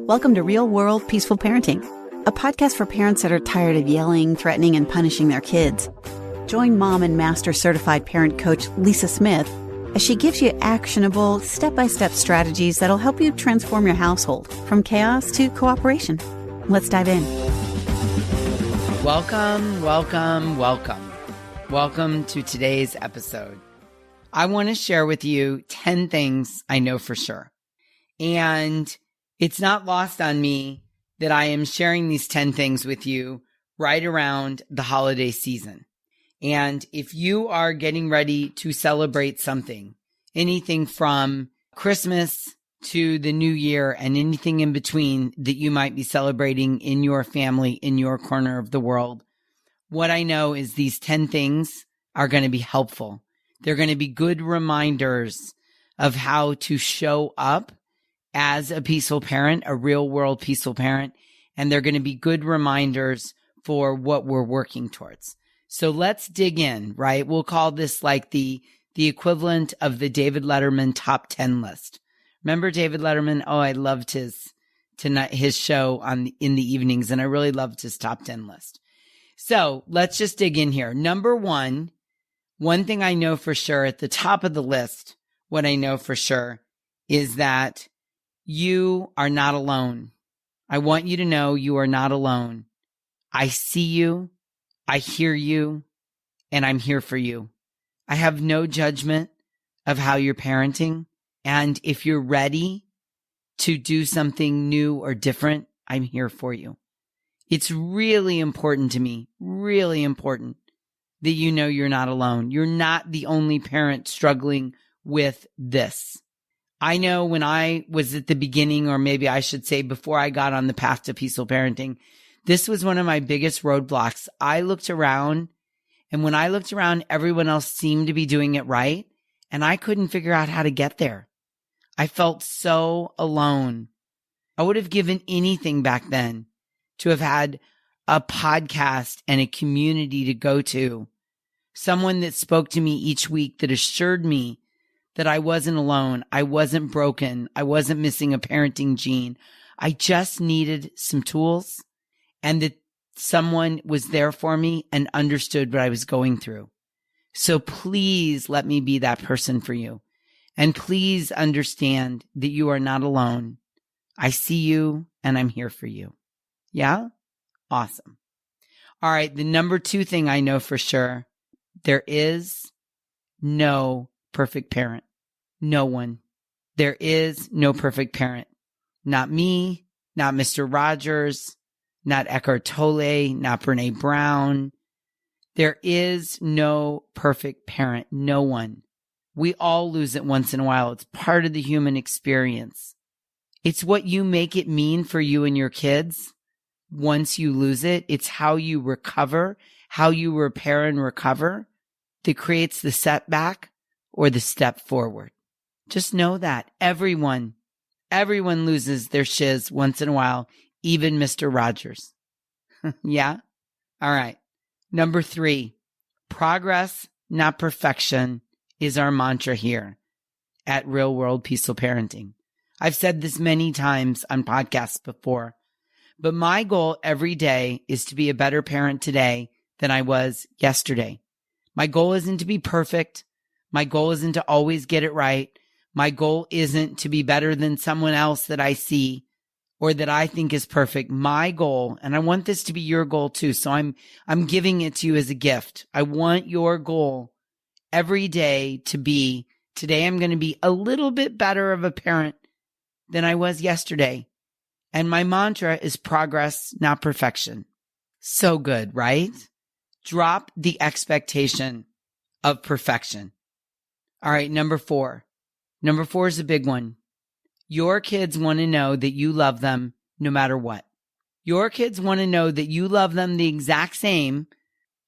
Welcome to Real World Peaceful Parenting, a podcast for parents that are tired of yelling, threatening, and punishing their kids. Join mom and master certified parent coach Lisa Smith as she gives you actionable, step-by-step strategies that'll help you transform your household from chaos to cooperation. Let's dive in. Welcome to today's episode. I want to share with you 10 things I know for sure. And it's not lost on me that I am sharing these 10 things with you right around the holiday season. And if you are getting ready to celebrate something, anything from Christmas to the New Year and anything in between that you might be celebrating in your family, in your corner of the world, what I know is these 10 things are going to be helpful. They're going to be good reminders of how to show up as a peaceful parent, a real world peaceful parent, and they're going to be good reminders for what we're working towards. So let's dig in, right? We'll call this like the equivalent of the David Letterman top 10 list. Remember David Letterman? Oh, I loved his show in the evenings, and I really loved his top 10 list. So let's just dig in here. Number one thing I know for sure at the top of the list, what I know for sure is that you are not alone. I want you to know you are not alone. I see you, I hear you, and I'm here for you. I have no judgment of how you're parenting. And if you're ready to do something new or different, I'm here for you. It's really important to me, really important that you know you're not alone. You're not the only parent struggling with this. I know when I was at the beginning, or maybe I should say before I got on the path to peaceful parenting, this was one of my biggest roadblocks. I looked around, and when I looked around, everyone else seemed to be doing it right, and I couldn't figure out how to get there. I felt so alone. I would have given anything back then to have had a podcast and a community to go to, someone that spoke to me each week that assured me that I wasn't alone, I wasn't broken, I wasn't missing a parenting gene. I just needed some tools, and that someone was there for me and understood what I was going through. So please let me be that person for you. And please understand that you are not alone. I see you and I'm here for you. Yeah? Awesome. All right. The number two thing I know for sure, there is no perfect parent. No one. There is no perfect parent. Not me, not Mr. Rogers, not Eckhart Tolle, not Brene Brown. There is no perfect parent. No one. We all lose it once in a while. It's part of the human experience. It's what you make it mean for you and your kids once you lose it. It's how you recover, how you repair and recover that creates the setback or the step forward. Just know that everyone loses their shiz once in a while, even Mr. Rogers. Yeah? All right. Number 3, progress, not perfection, is our mantra here at Real World Peaceful Parenting. I've said this many times on podcasts before, but my goal every day is to be a better parent today than I was yesterday. My goal isn't to be perfect. My goal isn't to always get it right. My goal isn't to be better than someone else that I see or that I think is perfect. My goal, and I want this to be your goal too, so I'm giving it to you as a gift. I want your goal every day to be, today I'm going to be a little bit better of a parent than I was yesterday. And my mantra is progress, not perfection. So good, right? Drop the expectation of perfection. All right, number 4. Number 4 is a big one. Your kids want to know that you love them no matter what. Your kids want to know that you love them the exact same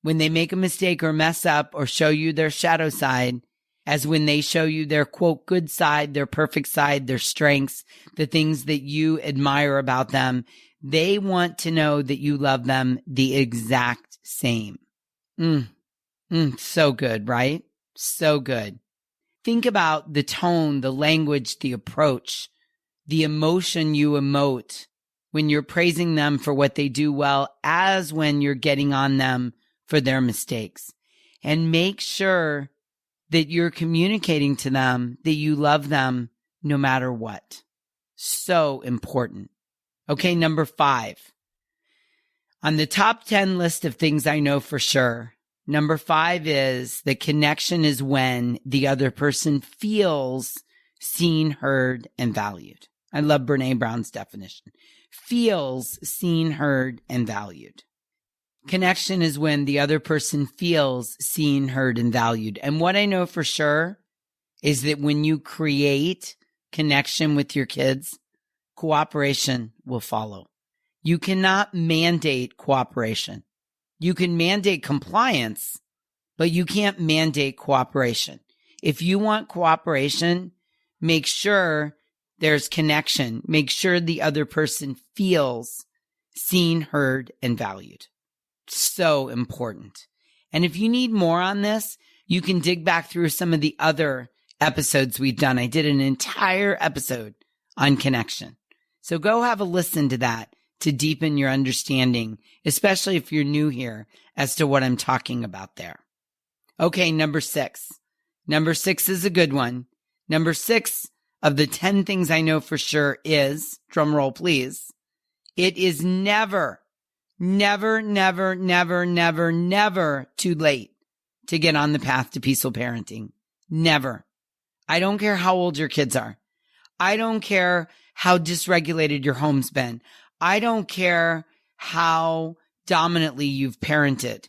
when they make a mistake or mess up or show you their shadow side as when they show you their, quote, good side, their perfect side, their strengths, the things that you admire about them. They want to know that you love them the exact same. So good, right? So good. Think about the tone, the language, the approach the emotion you emote when you're praising them for what they do well as when you're getting on them for their mistakes. And make sure that you're communicating to them that you love them no matter what. So important. Okay, number 5. On the top 10 list of things I know for sure, number 5 is that connection is when the other person feels seen, heard, and valued. I love Brené Brown's definition. Feels seen, heard, and valued. Connection is when the other person feels seen, heard, and valued. And what I know for sure is that when you create connection with your kids, cooperation will follow. You cannot mandate cooperation. You can mandate compliance, but you can't mandate cooperation. If you want cooperation, make sure there's connection. Make sure the other person feels seen, heard, and valued. So important. And if you need more on this, you can dig back through some of the other episodes we've done. I did an entire episode on connection. So go have a listen to that to deepen your understanding, especially if you're new here as to what I'm talking about there. Okay, number 6. Number 6 is a good one. Number 6 of the 10 things I know for sure is, drum roll please, it is never too late to get on the path to peaceful parenting. Never. I don't care how old your kids are. I don't care how dysregulated your home's been. I don't care how dominantly you've parented.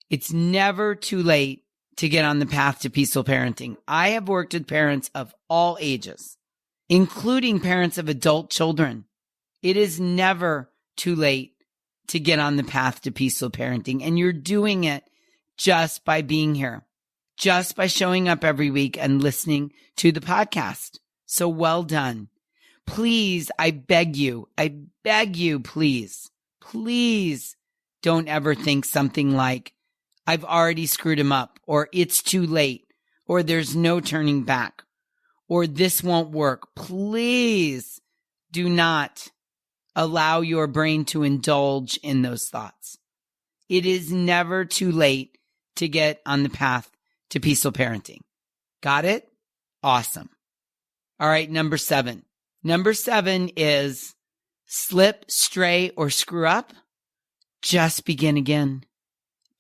It's never too late to get on the path to peaceful parenting. I have worked with parents of all ages, including parents of adult children. It is never too late to get on the path to peaceful parenting. And you're doing it just by being here, just by showing up every week and listening to the podcast. So well done. Please, I beg you, please don't ever think something like, I've already screwed him up, or it's too late, or there's no turning back, or this won't work. Please do not allow your brain to indulge in those thoughts. It is never too late to get on the path to peaceful parenting. Got it? Awesome. All right, number 7. Number 7 is slip, stray, or screw up. Just begin again.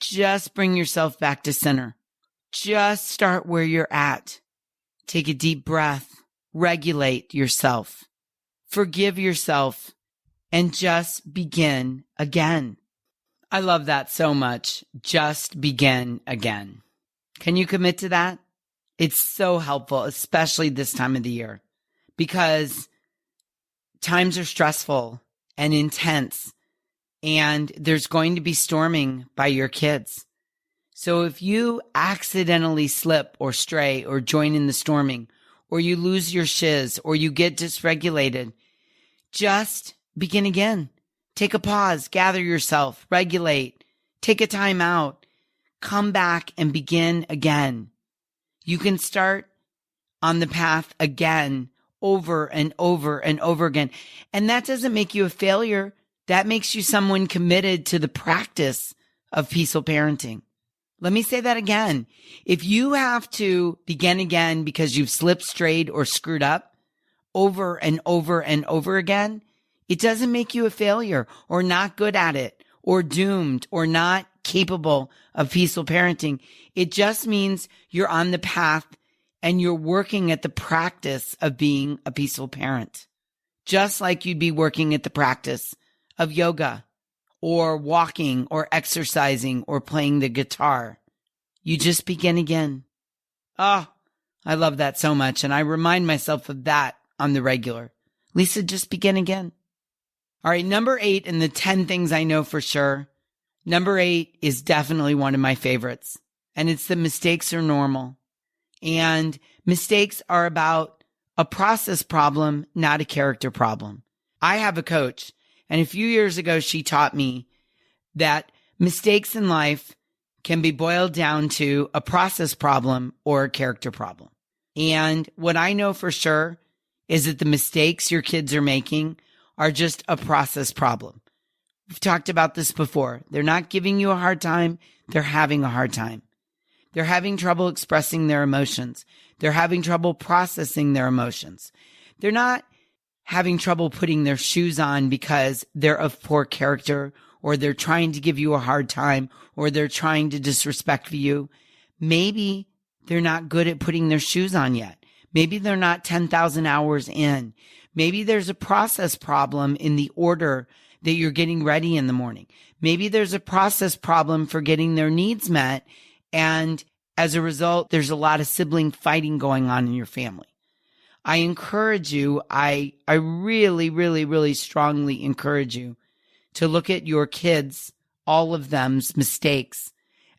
Just bring yourself back to center. Just start where you're at. Take a deep breath. Regulate yourself. Forgive yourself. And just begin again. I love that so much. Just begin again. Can you commit to that? It's so helpful, especially this time of the year, because times are stressful and intense, and there's going to be storming by your kids. So if you accidentally slip or stray or join in the storming, or you lose your shiz, or you get dysregulated, just begin again. Take a pause, gather yourself, regulate, take a time out, come back and begin again. You can start on the path again, over and over and over again. And that doesn't make you a failure. That makes you someone committed to the practice of peaceful parenting. Let me say that again. If you have to begin again because you've slipped, strayed, or screwed up over and over and over again, it doesn't make you a failure or not good at it or doomed or not capable of peaceful parenting. It just means you're on the path and you're working at the practice of being a peaceful parent, just like you'd be working at the practice of yoga or walking or exercising or playing the guitar. You just begin again. Oh, I love that so much. And I remind myself of that on the regular. Lisa, just begin again. All right, number 8 in the 10 things I know for sure. Number 8 is definitely one of my favorites, and it's that mistakes are normal. And mistakes are about a process problem, not a character problem. I have a coach, and a few years ago, she taught me that mistakes in life can be boiled down to a process problem or a character problem. And what I know for sure is that the mistakes your kids are making are just a process problem. We've talked about this before. They're not giving you a hard time. They're having a hard time. They're having trouble expressing their emotions. They're having trouble processing their emotions. They're not having trouble putting their shoes on because they're of poor character, or they're trying to give you a hard time, or they're trying to disrespect you. Maybe they're not good at putting their shoes on yet. Maybe they're not 10,000 hours in. Maybe there's a process problem in the order that you're getting ready in the morning. Maybe there's a process problem for getting their needs met. And as a result, there's a lot of sibling fighting going on in your family. I encourage you, I really, really, really strongly encourage you to look at your kids, all of them's mistakes,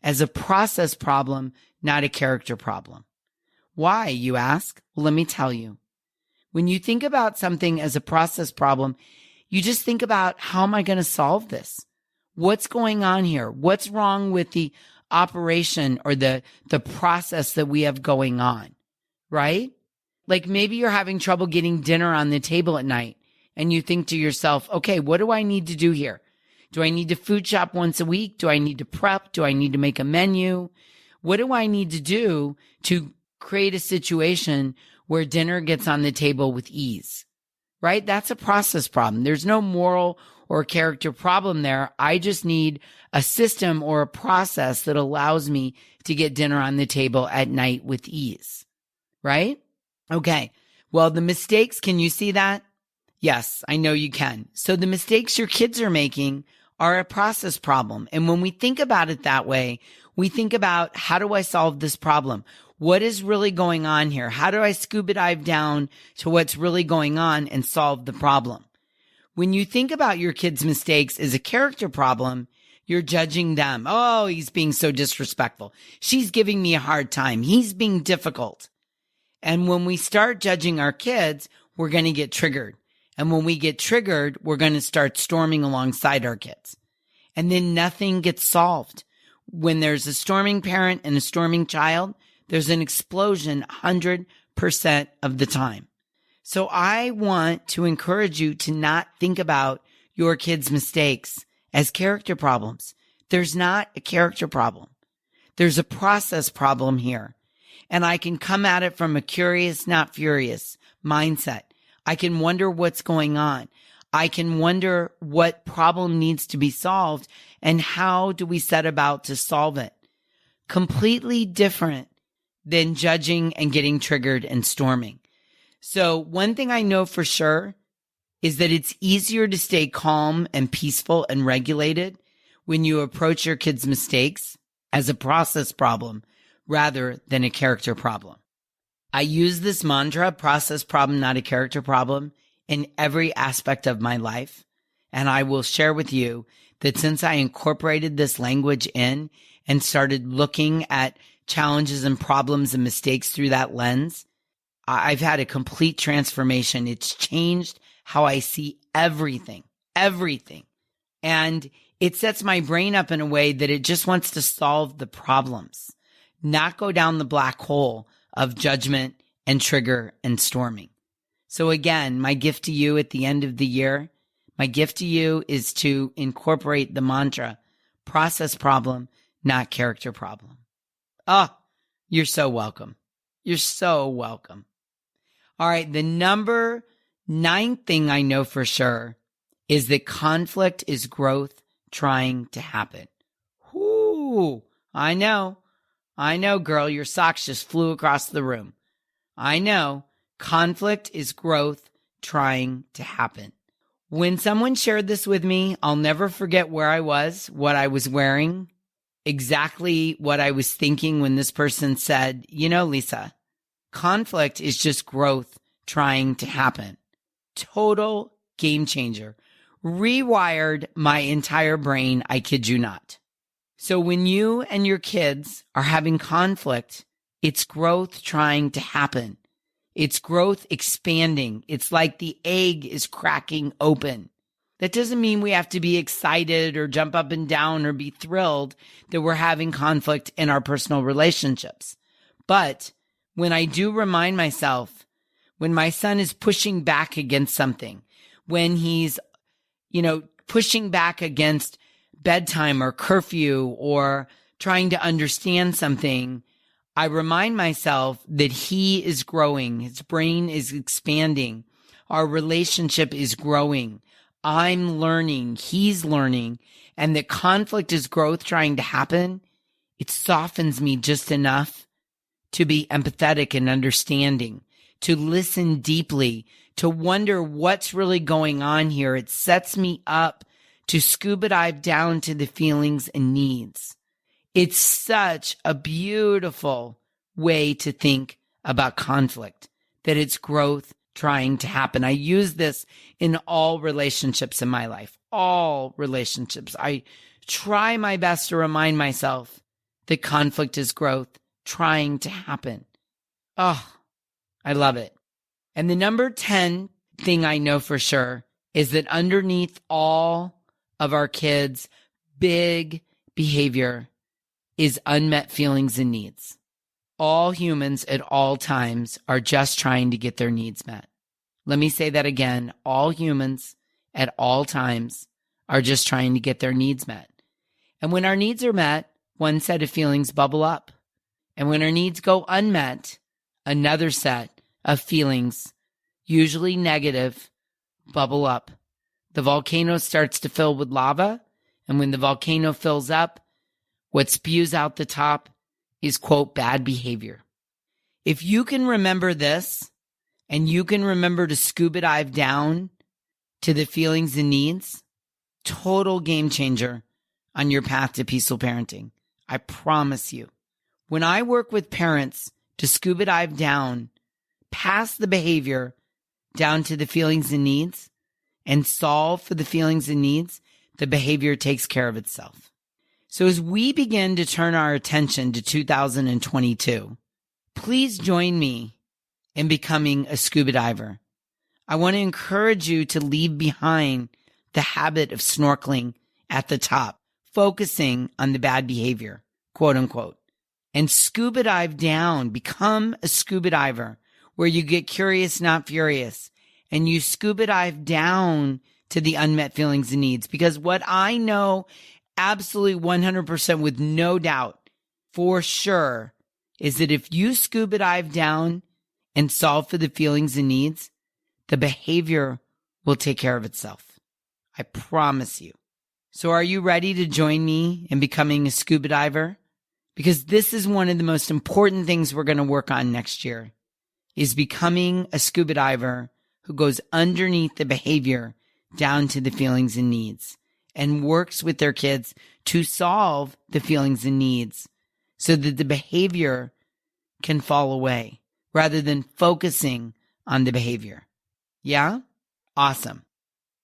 as a process problem, not a character problem. Why, you ask? Well, let me tell you. When you think about something as a process problem, you just think about, how am I going to solve this? What's going on here? What's wrong with the operation or the process that we have going on, right? Like maybe you're having trouble getting dinner on the table at night and you think to yourself, okay, what do I need to do here? Do I need to food shop once a week? Do I need to prep? Do I need to make a menu? What do I need to do to create a situation where dinner gets on the table with ease, right? That's a process problem. There's no moral or character problem there. I just need a system or a process that allows me to get dinner on the table at night with ease, right? Okay. Well, the mistakes, can you see that? Yes, I know you can. So the mistakes your kids are making are a process problem. And when we think about it that way, we think about, how do I solve this problem? What is really going on here? How do I scuba dive down to what's really going on and solve the problem? When you think about your kids' mistakes as a character problem, you're judging them. Oh, he's being so disrespectful. She's giving me a hard time. He's being difficult. And when we start judging our kids, we're going to get triggered. And when we get triggered, we're going to start storming alongside our kids. And then nothing gets solved. When there's a storming parent and a storming child, there's an explosion 100% of the time. So I want to encourage you to not think about your kids' mistakes as character problems. There's not a character problem. There's a process problem here. And I can come at it from a curious, not furious mindset. I can wonder what's going on. I can wonder what problem needs to be solved and how do we set about to solve it. Completely different than judging and getting triggered and storming. So one thing I know for sure is that it's easier to stay calm and peaceful and regulated when you approach your kids' mistakes as a process problem rather than a character problem. I use this mantra, process problem, not a character problem, in every aspect of my life. And I will share with you that since I incorporated this language in and started looking at challenges and problems and mistakes through that lens, I've had a complete transformation. It's changed how I see everything. And it sets my brain up in a way that it just wants to solve the problems, not go down the black hole of judgment and trigger and storming. So again, my gift to you at the end of the year, my gift to you is to incorporate the mantra, process problem, not character problem. Oh, you're so welcome. You're so welcome. All right. The number 9 thing I know for sure is that conflict is growth trying to happen. Whoo, I know, girl, your socks just flew across the room. I know. Conflict is growth trying to happen. When someone shared this with me, I'll never forget where I was, what I was wearing, exactly what I was thinking when this person said, you know, Lisa, conflict is just growth trying to happen. Total game changer. Rewired my entire brain, I kid you not. So when you and your kids are having conflict, it's growth trying to happen. It's growth expanding. It's like the egg is cracking open. That doesn't mean we have to be excited or jump up and down or be thrilled that we're having conflict in our personal relationships. But when I do remind myself, when my son is pushing back against something, when he's, pushing back against bedtime or curfew or trying to understand something, I remind myself that he is growing. His brain is expanding. Our relationship is growing. I'm learning. He's learning. And that conflict is growth trying to happen. It softens me just enough to be empathetic and understanding, to listen deeply, to wonder what's really going on here. It sets me up to scuba dive down to the feelings and needs. It's such a beautiful way to think about conflict, that it's growth trying to happen. I use this in all relationships in my life, all relationships. I try my best to remind myself that conflict is growth trying to happen. Oh, I love it. And the number 10 thing I know for sure is that underneath all of our kids' big behavior is unmet feelings and needs. All humans at all times are just trying to get their needs met. Let me say that again. All humans at all times are just trying to get their needs met. And when our needs are met, one set of feelings bubble up. And when our needs go unmet, another set of feelings, usually negative, bubble up. The volcano starts to fill with lava. And when the volcano fills up, what spews out the top is, quote, bad behavior. If you can remember this, and you can remember to scuba dive down to the feelings and needs, total game changer on your path to peaceful parenting. I promise you. When I work with parents to scuba dive down past the behavior, down to the feelings and needs, and solve for the feelings and needs, the behavior takes care of itself. So as we begin to turn our attention to 2022, please join me in becoming a scuba diver. I want to encourage you to leave behind the habit of snorkeling at the top, focusing on the bad behavior, quote unquote, and scuba dive down. Become a scuba diver where you get curious, not furious, and you scuba dive down to the unmet feelings and needs. Because what I know absolutely 100% with no doubt for sure is that if you scuba dive down and solve for the feelings and needs, the behavior will take care of itself. I promise you. So are you ready to join me in becoming a scuba diver? Because this is one of the most important things we're going to work on next year, is becoming a scuba diver who goes underneath the behavior down to the feelings and needs and works with their kids to solve the feelings and needs so that the behavior can fall away rather than focusing on the behavior. Yeah? Awesome.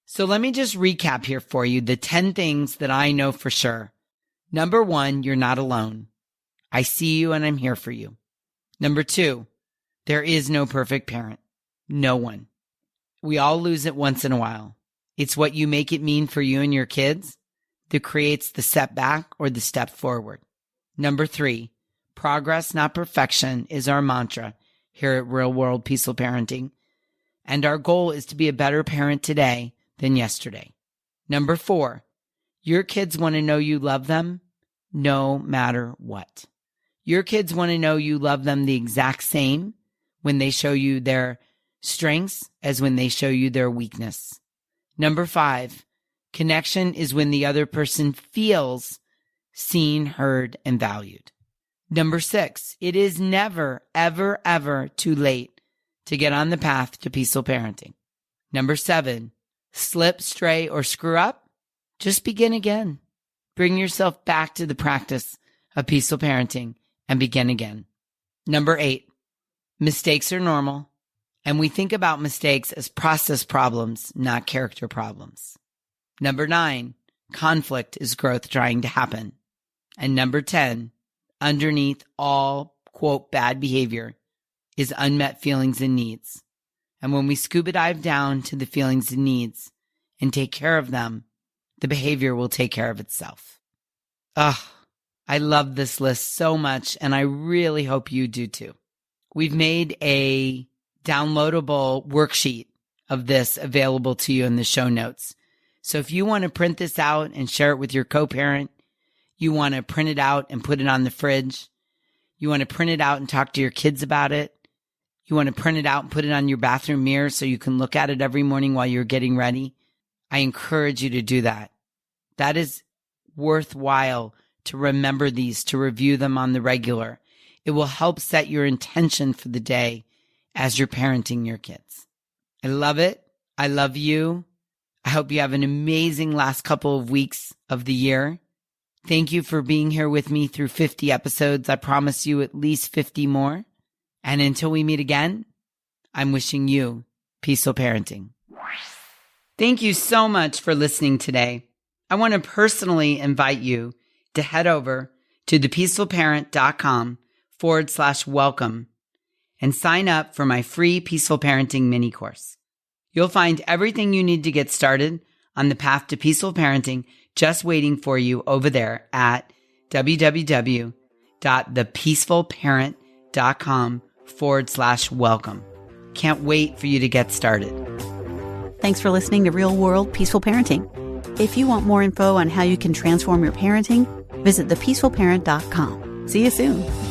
So let me just recap here for you the 10 things that I know for sure. Number 1, you're not alone. I see you and I'm here for you. Number 2, there is no perfect parent. No one. We all lose it once in a while. It's what you make it mean for you and your kids that creates the setback or the step forward. Number 3, progress, not perfection, is our mantra here at Real World Peaceful Parenting. And our goal is to be a better parent today than yesterday. Number 4, your kids want to know you love them no matter what. Your kids want to know you love them the exact same when they show you their strengths as when they show you their weakness. Number 5, connection is when the other person feels seen, heard, and valued. Number 6, it is never, ever, ever too late to get on the path to peaceful parenting. Number 7, slip, stray, or screw up, just begin again. Bring yourself back to the practice of peaceful parenting and begin again. Number 8, mistakes are normal, and we think about mistakes as process problems, not character problems. Number 9, conflict is growth trying to happen. And number 10, underneath all, quote, bad behavior is unmet feelings and needs. And when we scuba dive down to the feelings and needs and take care of them, the behavior will take care of itself. I love this list so much, and I really hope you do too. We've made a downloadable worksheet of this available to you in the show notes. So if you want to print this out and share it with your co-parent, you want to print it out and put it on the fridge, you want to print it out and talk to your kids about it, you want to print it out and put it on your bathroom mirror so you can look at it every morning while you're getting ready, I encourage you to do that. That is worthwhile to remember these, to review them on the regular. It will help set your intention for the day as you're parenting your kids. I love it. I love you. I hope you have an amazing last couple of weeks of the year. Thank you for being here with me through 50 episodes. I promise you at least 50 more. And until we meet again, I'm wishing you peaceful parenting. Thank you so much for listening today. I want to personally invite you to head over to thepeacefulparent.com/welcome and sign up for my free Peaceful Parenting mini course. You'll find everything you need to get started on the path to peaceful parenting just waiting for you over there at www.thepeacefulparent.com/welcome. Can't wait for you to get started. Thanks for listening to Real World Peaceful Parenting. If you want more info on how you can transform your parenting, visit thepeacefulparent.com. See you soon.